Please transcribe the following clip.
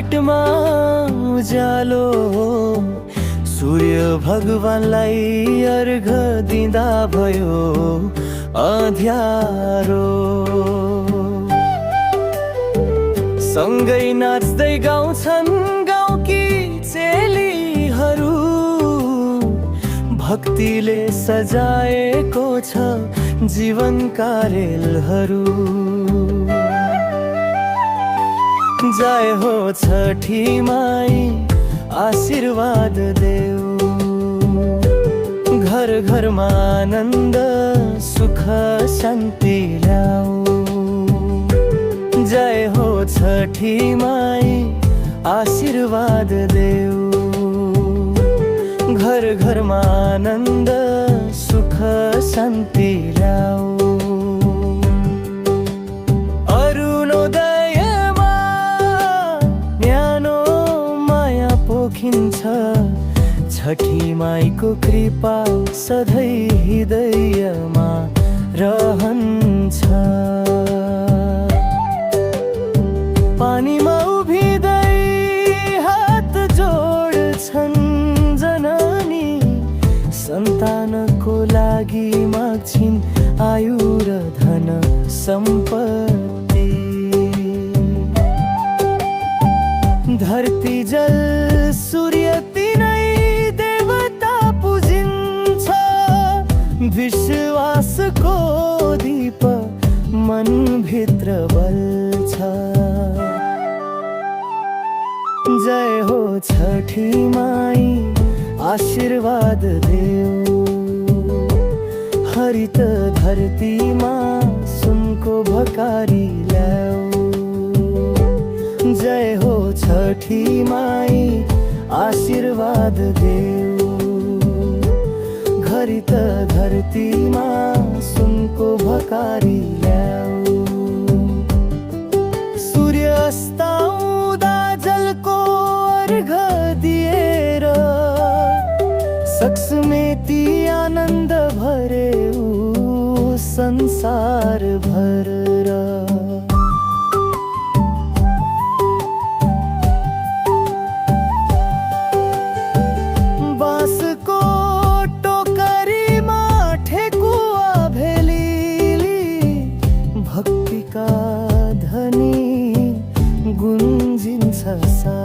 घाटमा उज्यालो सूर्य भगवानलाई अर्घ दिँदा भयो अँध्यारो। सँगै नाच्दै गाउँछन् गाउँकी चेलीहरू, भक्तिले सजाएको छ जीवनका रेलहरू। जय हो छठी माई आशीर्वाद देऊ, घर घरमा आनन्द सुख शान्ति ल्याऊ। जय हो छठी माई आशीर्वाद देऊ, घर घरमा आनन्द सुख शान्ति ल्याऊ। अरुणोदयमा न्यानो माया पोखिन्छ, छठी माईको कृपा सधैँ हृदयमा रहन्छ। पानीमा उभिँदै हात जोड्छन् जननी, सन्तानको लागि माग्छिन् आयु र धन सम्पत्ति। धरती जल सूर्य तिनै देवता पूजिन्छ, विश्वासको दीप मनभित्र बल्छ। जय हो छठी माई आशीर्वाद देऊ, हरित धरतीमा सुनको भकारी ल्याऊ। जय हो छठी माई आशीर्वाद देऊ, हरित धरतीमा सुनको भकारी ल्याऊ। सूर्य अस्ताउँदा जलको अर्घ दिएर, सक्समेती आनन्द भरेऊ संसार भरेर। बाँसको टोकरीमा ठेकुवा भेलिली, भक्तिका धनी गुन्जिन्छ सा।